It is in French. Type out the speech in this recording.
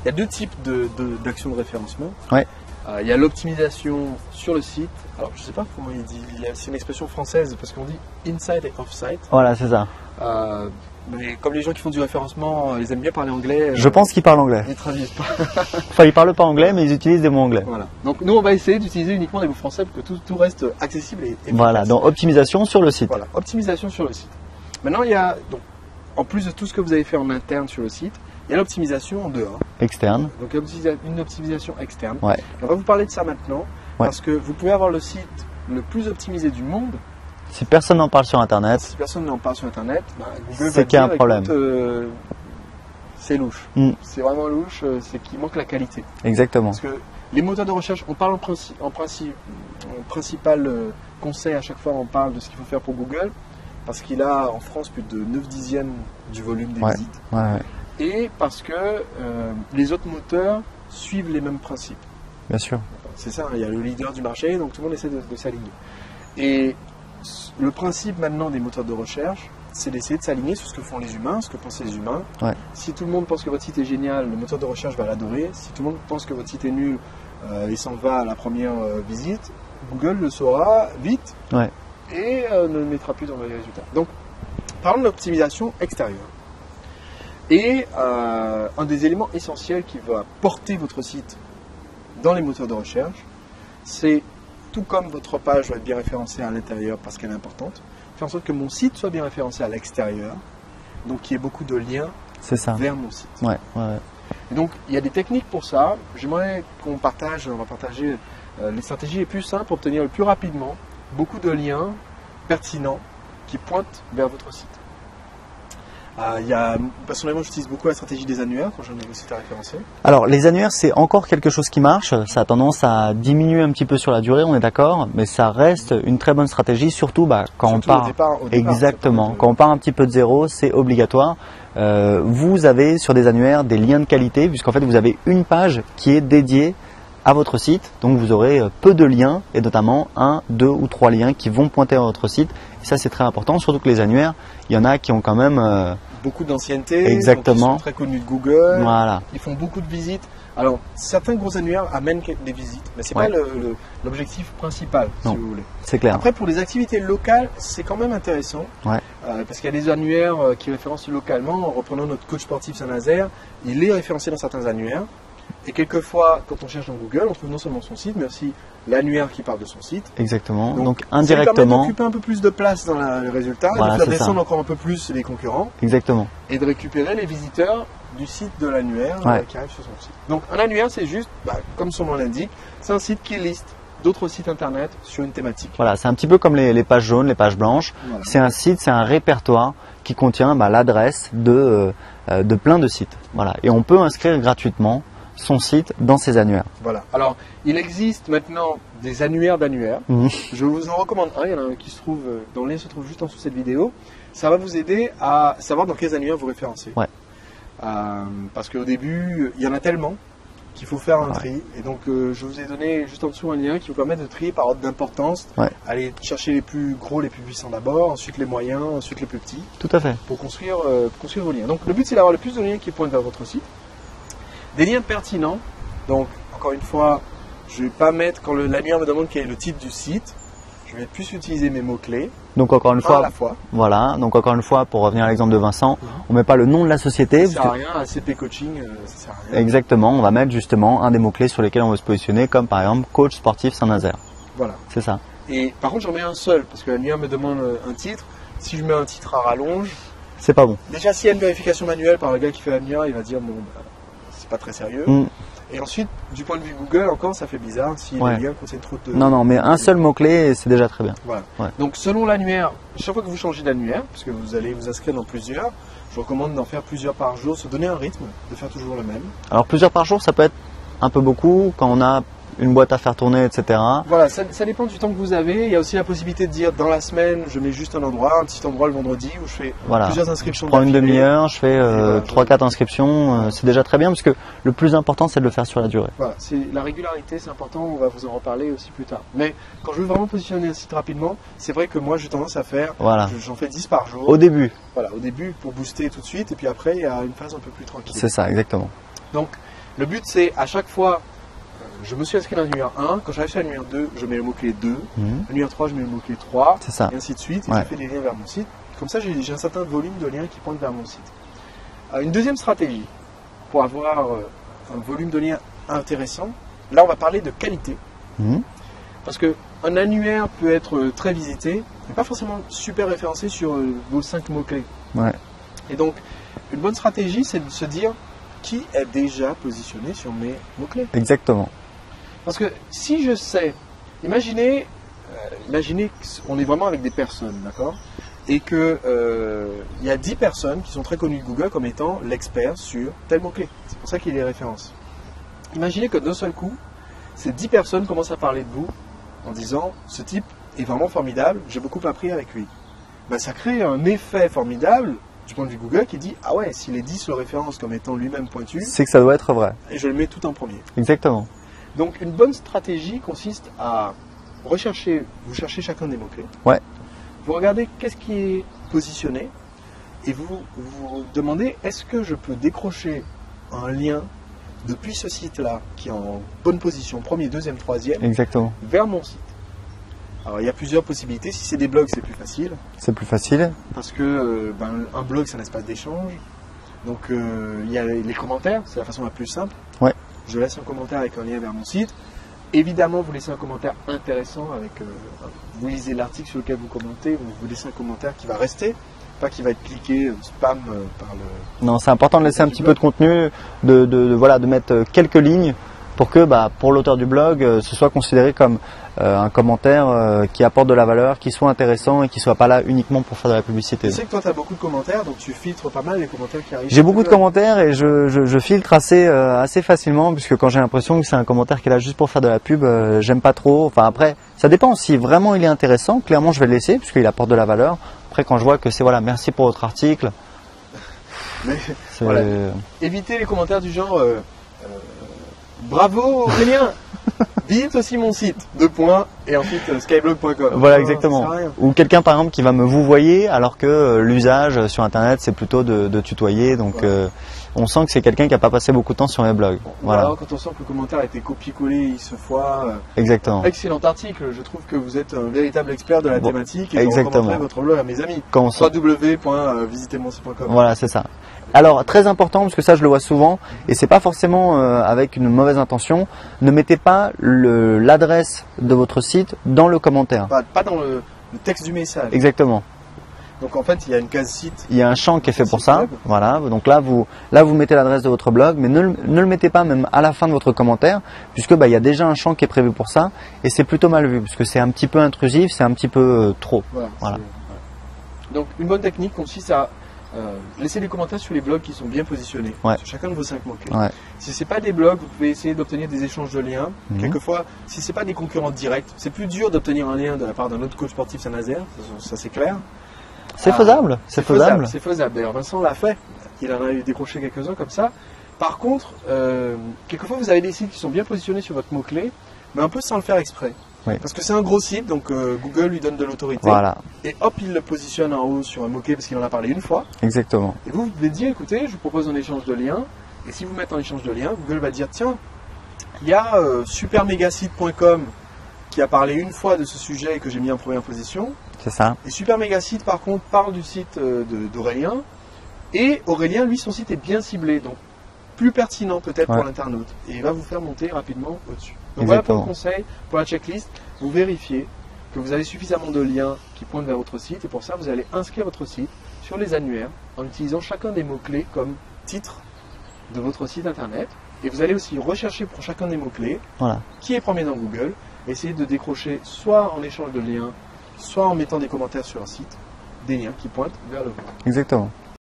Il y a deux types d'actions de référencement. Ouais. Il y a l'optimisation sur le site. Alors, je ne sais pas comment il dit. C'est une expression française parce qu'on dit inside et off-site. Voilà, c'est ça. Mais comme les gens qui font du référencement, ils aiment bien parler anglais. Je pense qu'ils parlent anglais. Ils ne traduisent pas. Enfin, ils parlent pas anglais, mais ils utilisent des mots anglais. Voilà. Donc, nous, on va essayer d'utiliser uniquement des mots français pour que tout reste accessible et voilà, donc optimisation sur le site. Voilà, optimisation sur le site. Maintenant, il y a, donc, en plus de tout ce que vous avez fait en interne sur le site, il y a l'optimisation en dehors. Externe. Donc, une optimisation externe. Ouais. On va vous parler de ça maintenant, parce que vous pouvez avoir le site le plus optimisé du monde. Si personne n'en parle sur Internet, Si personne n'en parle sur Internet, Google c'est qu'il y a un problème. C'est louche. C'est vraiment louche, c'est qu'il manque la qualité. Exactement. Parce que les moteurs de recherche, on parle en principal conseil à chaque fois, on parle de ce qu'il faut faire pour Google, parce qu'il a en France plus de 9 dixièmes du volume des visites. Et parce que les autres moteurs suivent les mêmes principes. Bien sûr. C'est ça, il y a le leader du marché, donc tout le monde essaie de s'aligner. Et le principe maintenant des moteurs de recherche, c'est d'essayer de s'aligner sur ce que font les humains, ce que pensent les humains. Si tout le monde pense que votre site est génial, le moteur de recherche va l'adorer. Si tout le monde pense que votre site est nul, il s'en va à la première visite, Google le saura vite et ne le mettra plus dans les résultats. Donc, parlons de l'optimisation extérieure. Et un des éléments essentiels qui va porter votre site dans les moteurs de recherche, c'est tout comme votre page doit être bien référencée à l'intérieur parce qu'elle est importante, faire en sorte que mon site soit bien référencé à l'extérieur, donc qu'il y ait beaucoup de liens vers mon site. Et donc il y a des techniques pour ça. J'aimerais qu'on partage, on va partager les stratégies les plus simples pour obtenir le plus rapidement beaucoup de liens pertinents qui pointent vers votre site. Personnellement, j'utilise beaucoup la stratégie des annuaires quand j'ai un nouveau site à référencer. Alors, les annuaires, c'est encore quelque chose qui marche. Ça a tendance à diminuer un petit peu sur la durée, on est d'accord, mais ça reste une très bonne stratégie, surtout quand on part. Au départ, exactement. Quand on part un petit peu de zéro, c'est obligatoire. Vous avez sur des annuaires des liens de qualité, puisqu'en fait, vous avez une page qui est dédiée à votre site, donc vous aurez peu de liens et notamment 1, 2 ou 3 liens qui vont pointer à votre site. Et ça, c'est très important, surtout que les annuaires, il y en a qui ont quand même beaucoup d'ancienneté, ils sont très connus de Google, ils font beaucoup de visites. Alors, certains gros annuaires amènent des visites, mais ce n'est pas l'objectif principal, si vous voulez. C'est clair. Après, pour les activités locales, c'est quand même intéressant, parce qu'il y a des annuaires qui référencent localement. En reprenant notre coach sportif Saint-Nazaire, il est référencé dans certains annuaires. Et quelquefois, quand on cherche dans Google, on trouve non seulement son site, mais aussi l'annuaire qui parle de son site. Exactement. Donc indirectement, ça permet d'occuper un peu plus de place dans les résultats, de faire descendre encore un peu plus les concurrents. Exactement. Et de récupérer les visiteurs du site de l'annuaire qui arrivent sur son site. Donc un annuaire, c'est juste, comme son nom l'indique, c'est un site qui liste d'autres sites internet sur une thématique. Voilà, c'est un petit peu comme les pages jaunes, les pages blanches. C'est un site, c'est un répertoire qui contient l'adresse de plein de sites. Voilà. Et on peut inscrire gratuitement son site dans ces annuaires. Voilà. Alors, il existe maintenant des annuaires d'annuaires. Je vous en recommande un. Il y en a un qui se trouve, dont le lien se trouve juste en dessous de cette vidéo. Ça va vous aider à savoir dans quels annuaires vous référencez. Parce qu'au début, il y en a tellement qu'il faut faire un tri. Et donc, je vous ai donné juste en dessous un lien qui vous permet de trier par ordre d'importance. Aller chercher les plus gros, les plus puissants d'abord, ensuite les moyens, ensuite les plus petits. Tout à fait. Pour construire vos liens. Donc, le but, c'est d'avoir le plus de liens qui pointent vers votre site. Des liens pertinents, donc encore une fois, je ne vais pas mettre, quand l'annuaire me demande quel est le titre du site, je vais plus utiliser mes mots-clés. Donc encore une fois, à la fois. Voilà, donc encore une fois, pour revenir à l'exemple de Vincent, on ne met pas le nom de la société. Ça ne sert à rien, ACP Coaching, ça sert à rien. Exactement, on va mettre justement un des mots-clés sur lesquels on va se positionner, comme par exemple coach sportif Saint-Nazaire. Voilà. C'est ça. Et par contre, j'en mets un seul, parce que l'annuaire me demande un titre. Si je mets un titre à rallonge, c'est pas bon. Déjà, s'il y a une vérification manuelle par le gars qui fait l'annuaire, il va dire bon, pas très sérieux. Et ensuite, du point de vue Google, encore, ça fait bizarre si les liens contiennent trop de... Non, mais un seul mot-clé, c'est déjà très bien. Voilà. Donc, selon l'annuaire, chaque fois que vous changez d'annuaire, parce que vous allez vous inscrire dans plusieurs, je vous recommande d'en faire plusieurs par jour, se donner un rythme, de faire toujours le même. Alors, plusieurs par jour, ça peut être un peu beaucoup quand on a une boîte à faire tourner, etc. Voilà, ça dépend du temps que vous avez. Il y a aussi la possibilité de dire dans la semaine, je mets juste un petit endroit le vendredi où je fais plusieurs inscriptions. Je prends une demi-heure, je fais 3-4 inscriptions. C'est déjà très bien parce que le plus important, c'est de le faire sur la durée. Voilà, la régularité, c'est important. On va vous en reparler aussi plus tard. Mais quand je veux vraiment positionner un site rapidement, c'est vrai que moi, j'ai tendance à faire, j'en fais 10 par jour. Au début. Voilà, au début pour booster tout de suite. Et puis après, il y a une phase un peu plus tranquille. C'est ça, exactement. Donc, Le but, c'est à chaque fois, je me suis inscrit dans l'annuaire 1, quand j'arrive sur l'annuaire 2, je mets le mot-clé 2, l'annuaire 3, je mets le mot-clé 3, et ainsi de suite, et je fais des liens vers mon site. Comme ça, j'ai un certain volume de liens qui pointent vers mon site. Une deuxième stratégie, pour avoir un volume de liens intéressant, là, on va parler de qualité. Parce qu'un annuaire peut être très visité, mais pas forcément super référencé sur vos 5 mots-clés. Et donc, une bonne stratégie, c'est de se dire qui est déjà positionné sur mes mots-clés. Exactement. Parce que si je sais, imaginez qu'on est vraiment avec des personnes, d'accord? Et qu'il y a 10 personnes qui sont très connues de Google comme étant l'expert sur tel mot-clé. C'est pour ça qu'il y a des références. Imaginez que d'un seul coup, ces 10 personnes commencent à parler de vous en disant « ce type est vraiment formidable, j'ai beaucoup appris avec lui ». Ben, ça crée un effet formidable du point de vue Google qui dit « ah ouais, s'il est 10 le référence comme étant lui-même pointu… » c'est que ça doit être vrai. Et je le mets tout en premier. Exactement. Donc une bonne stratégie consiste à rechercher, vous cherchez chacun des mots-clés. Vous regardez qu'est-ce qui est positionné et vous vous demandez est-ce que je peux décrocher un lien depuis ce site-là qui est en bonne position, premier, deuxième, troisième, vers mon site. Alors il y a plusieurs possibilités. Si c'est des blogs, c'est plus facile. C'est plus facile. Parce que un blog, c'est un espace d'échange. Donc il y a les commentaires, c'est la façon la plus simple. Je laisse un commentaire avec un lien vers mon site. Évidemment, vous laissez un commentaire intéressant avec. Vous lisez l'article sur lequel vous commentez, vous laissez un commentaire qui va rester, pas qui va être cliqué spam par le. Non, c'est important de laisser un petit peu de contenu, de mettre quelques lignes pour que pour l'auteur du blog, ce soit considéré comme un commentaire qui apporte de la valeur, qui soit intéressant et qui ne soit pas là uniquement pour faire de la publicité. Je sais que toi tu as beaucoup de commentaires, donc tu filtres pas mal les commentaires qui arrivent. J'ai beaucoup de commentaires et je filtre assez facilement, puisque quand j'ai l'impression que c'est un commentaire qui est là juste pour faire de la pub, j'aime pas trop. Enfin après, ça dépend. Si vraiment il est intéressant, clairement je vais le laisser puisqu'il apporte de la valeur. Après quand je vois que c'est merci pour votre article. Évitez les commentaires du genre bravo Aurélien, visite aussi mon site, 2 points, et ensuite skyblog.com. Voilà, exactement. Ou quelqu'un par exemple qui va me vouvoyer alors que l'usage sur internet c'est plutôt de tutoyer, donc on sent que c'est quelqu'un qui n'a pas passé beaucoup de temps sur mes blogs. Alors quand on sent que le commentaire a été copié-collé X fois. Exactement. Excellent article, je trouve que vous êtes un véritable expert de la thématique et je recommanderai votre blog à mes amis. www.visitezmonsite.com. Voilà, c'est ça. Alors très important, parce que ça je le vois souvent et c'est pas forcément avec une mauvaise intention, ne mettez pas l'adresse de votre site dans le commentaire. Pas dans le texte du message. Exactement. Donc en fait il y a une case site. Il y a un champ qui est fait pour ça. Voilà. Donc là vous mettez l'adresse de votre blog, mais ne le mettez pas même à la fin de votre commentaire, puisque il y a déjà un champ qui est prévu pour ça et c'est plutôt mal vu, parce que c'est un petit peu intrusif, c'est un petit peu trop. Voilà. Donc une bonne technique consiste à laissez des commentaires sur les blogs qui sont bien positionnés, sur chacun de vos 5 mots-clés. Si ce n'est pas des blogs, vous pouvez essayer d'obtenir des échanges de liens. Quelquefois, si ce n'est pas des concurrents directs, c'est plus dur d'obtenir un lien de la part d'un autre coach sportif Saint-Nazaire, ça c'est clair. C'est faisable. C'est faisable. C'est faisable. D'ailleurs, Vincent l'a fait. Il en a décroché quelques-uns comme ça. Par contre, quelquefois, vous avez des sites qui sont bien positionnés sur votre mot-clé, mais un peu sans le faire exprès. Parce que c'est un gros site, donc Google lui donne de l'autorité. Et hop, il le positionne en haut sur un mot-clé parce qu'il en a parlé une fois. Exactement. Et vous pouvez dire, écoutez, je vous propose un échange de liens. Et si vous mettez en échange de liens, Google va dire, tiens, il y a supermegasite.com qui a parlé une fois de ce sujet et que j'ai mis en première position. C'est ça. Et Supermegasite, par contre, parle du site d'Aurélien. Et Aurélien, lui, son site est bien ciblé, donc plus pertinent peut-être pour l'internaute. Et il va vous faire monter rapidement au-dessus. Donc voilà pour le conseil, pour la checklist. Vous vérifiez que vous avez suffisamment de liens qui pointent vers votre site. Et pour ça, vous allez inscrire votre site sur les annuaires en utilisant chacun des mots-clés comme titre de votre site internet. Et vous allez aussi rechercher pour chacun des mots-clés qui est premier dans Google. Essayez de décrocher soit en échange de liens, soit en mettant des commentaires sur un site, des liens qui pointent vers le vôtre. Exactement.